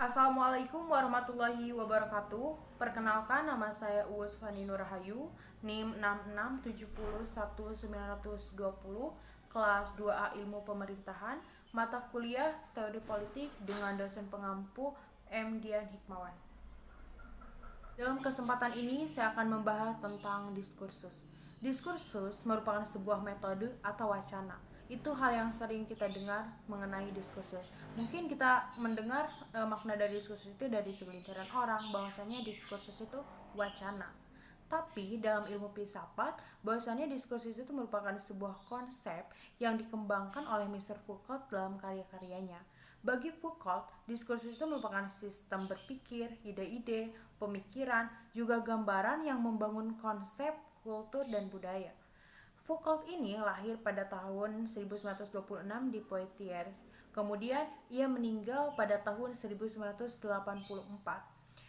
Assalamualaikum warahmatullahi wabarakatuh. Perkenalkan, nama saya Uus Fani Nurrahayu, NIM 66701920, kelas 2A Ilmu Pemerintahan, mata kuliah Teori Politik dengan dosen pengampu M. Dian Hikmawan. Dalam kesempatan ini saya akan membahas tentang diskursus. Diskursus merupakan sebuah metode atau wacana. Itu hal yang sering kita dengar mengenai diskursus. Mungkin kita mendengar makna dari diskursus itu dari segelintiran orang, bahwasanya diskursus itu wacana. Tapi dalam ilmu filsafat, bahwasanya diskursus itu merupakan sebuah konsep yang dikembangkan oleh Mr. Foucault dalam karya-karyanya. Bagi Foucault, diskursus itu merupakan sistem berpikir, ide-ide, pemikiran, juga gambaran yang membangun konsep, kultur, dan budaya. Foucault ini lahir pada tahun 1926 di Poitiers. Kemudian ia meninggal pada tahun 1984.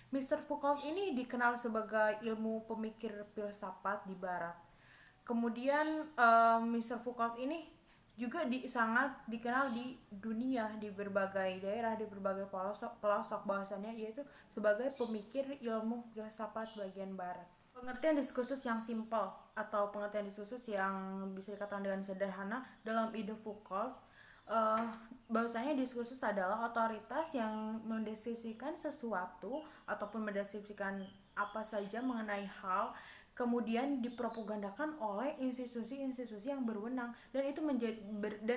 Mr. Foucault ini dikenal sebagai ilmu pemikir filsafat di barat. Kemudian Mr. Foucault ini juga sangat dikenal di dunia, di berbagai daerah, di berbagai pelosok bahwasannya yaitu sebagai pemikir ilmu filsafat bagian barat. Pengertian diskursus yang simpel atau pengertian diskursus yang bisa dikatakan dengan sederhana dalam ide Foucault, bahwasanya diskursus adalah otoritas yang mendeskripsikan sesuatu ataupun mendeskripsikan apa saja mengenai hal, kemudian dipropagandakan oleh institusi-institusi yang berwenang, dan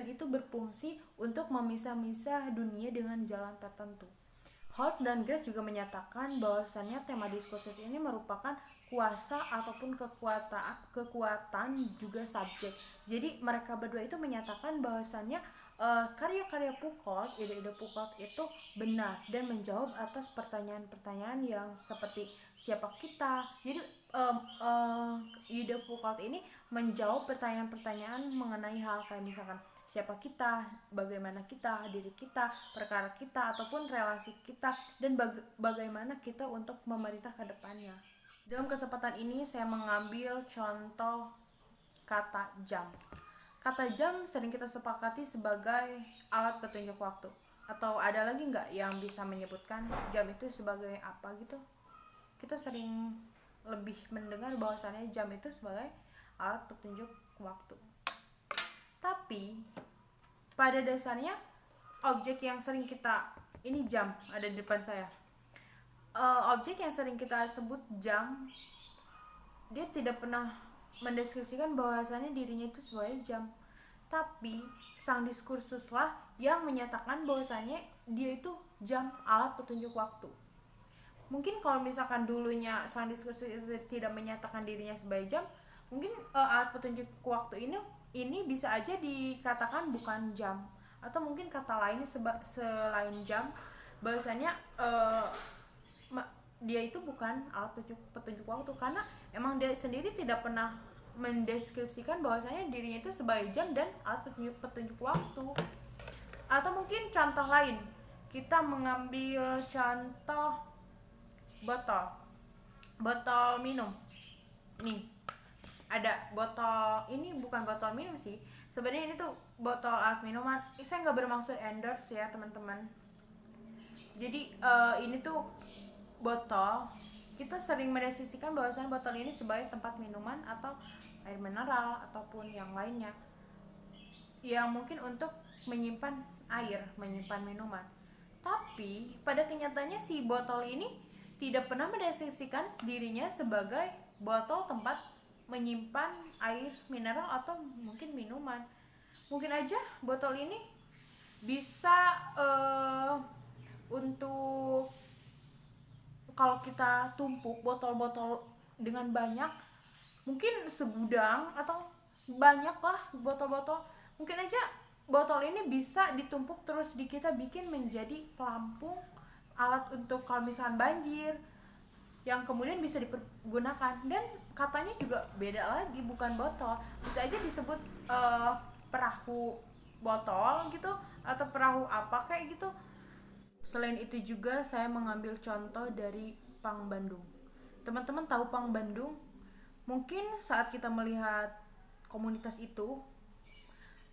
itu berfungsi untuk memisah-misah dunia dengan jalan tertentu. Holt dan Grace juga menyatakan bahwasannya tema diskursus ini merupakan kuasa ataupun kekuatan juga subjek. Jadi mereka berdua itu menyatakan bahwasannya karya-karya Foucault, ide-ide Foucault itu benar dan menjawab atas pertanyaan-pertanyaan yang seperti siapa kita. Jadi ide Foucault ini menjawab pertanyaan-pertanyaan mengenai hal kayak misalkan siapa kita, bagaimana kita, diri kita, perkara kita, ataupun relasi kita, dan bagaimana kita untuk memerintah ke depannya. Dalam kesempatan ini saya mengambil contoh kata jam. Kata jam sering kita sepakati sebagai alat petunjuk waktu. Atau ada lagi nggak yang bisa menyebutkan jam itu sebagai apa gitu? Kita sering lebih mendengar bahwasannya jam itu sebagai alat petunjuk waktu. Tapi pada dasarnya objek yang sering kita, ini jam ada di depan saya, objek yang sering kita sebut jam, dia tidak pernah mendeskripsikan bahwasannya dirinya itu sebagai jam. Tapi sang diskursuslah yang menyatakan bahwasannya dia itu jam, alat petunjuk waktu. Mungkin kalau misalkan dulunya sang diskursus itu tidak menyatakan dirinya sebagai jam, mungkin alat petunjuk waktu ini bisa aja dikatakan bukan jam, atau mungkin kata lainnya selain jam, bahwasanya dia itu bukan alat petunjuk waktu, karena emang dia sendiri tidak pernah mendeskripsikan bahwasanya dirinya itu sebagai jam dan alat petunjuk waktu. Atau mungkin contoh lain, kita mengambil contoh botol minum. Nih, ada botol, ini bukan botol minum sih, sebenarnya ini tuh botol alat minuman. Saya nggak bermaksud endorse ya teman-teman. Jadi ini tuh botol, kita sering mendeskripsikan bahwasannya botol ini sebagai tempat minuman atau air mineral ataupun yang lainnya yang mungkin untuk menyimpan air, menyimpan minuman. Tapi pada kenyataannya si botol ini tidak pernah mendeskripsikan dirinya sebagai botol tempat menyimpan air mineral atau mungkin minuman. Mungkin aja botol ini bisa untuk kalau kita tumpuk botol-botol dengan banyak, mungkin segudang atau banyak lah botol-botol, mungkin aja botol ini bisa ditumpuk terus di kita, bikin menjadi pelampung, alat untuk kalau misalkan banjir, yang kemudian bisa dipergunakan. Dan katanya juga beda lagi, bukan botol, bisa aja disebut perahu botol gitu, atau perahu apa kayak gitu. Selain itu juga saya mengambil contoh dari Pang Bandung. Teman-teman tahu Pang Bandung? Mungkin saat kita melihat komunitas itu,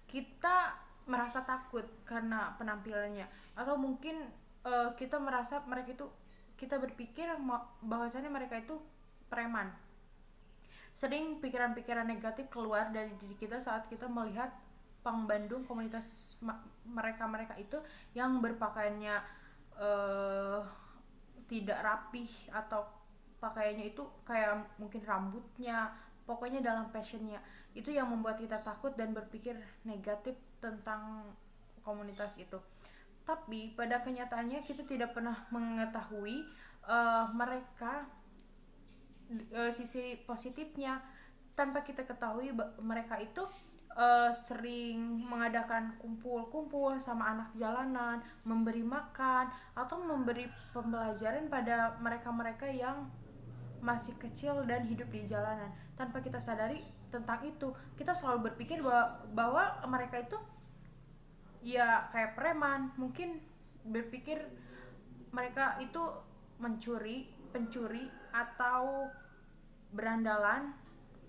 kita merasa takut karena penampilannya, atau mungkin kita merasa mereka itu, kita berpikir bahwasannya mereka itu preman. Sering pikiran-pikiran negatif keluar dari diri kita saat kita melihat Pang Bandung, komunitas mereka itu yang berpakaiannya tidak rapih, atau pakaiannya itu kayak mungkin rambutnya, pokoknya dalam fashionnya itu yang membuat kita takut dan berpikir negatif tentang komunitas itu. Tapi pada kenyataannya kita tidak pernah mengetahui mereka sisi positifnya. Tanpa kita ketahui mereka itu sering mengadakan kumpul-kumpul sama anak jalanan, memberi makan atau memberi pembelajaran pada mereka-mereka yang masih kecil dan hidup di jalanan. Tanpa kita sadari tentang itu, kita selalu berpikir bahwa mereka itu ya kayak preman, mungkin berpikir mereka itu pencuri atau berandalan.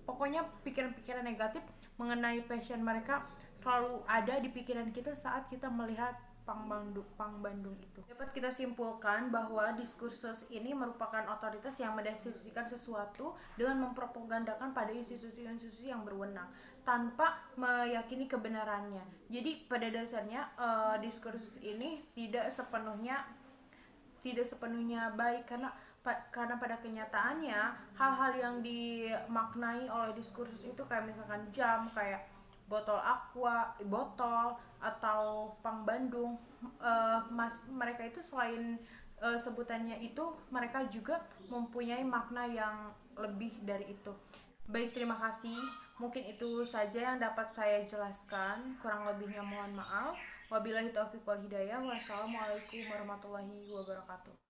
Pokoknya pikiran-pikiran negatif mengenai passion mereka selalu ada di pikiran kita saat kita melihat Pang Bandung itu. Dapat kita simpulkan bahwa diskursus ini merupakan otoritas yang mendeskripsikan sesuatu dengan mempropagandakan pada institusi-institusi yang berwenang tanpa meyakini kebenarannya. Jadi pada dasarnya diskursus ini tidak sepenuhnya baik, karena pada kenyataannya hal-hal yang dimaknai oleh diskursus itu kayak misalkan jam, kayak botol aqua, botol atau Pang Bandung, mereka itu selain sebutannya itu, mereka juga mempunyai makna yang lebih dari itu. Baik, terima kasih. Mungkin itu saja yang dapat saya jelaskan. Kurang lebihnya mohon maaf. Wabillahi taufiq wal hidayah. Wassalamualaikum warahmatullahi wabarakatuh.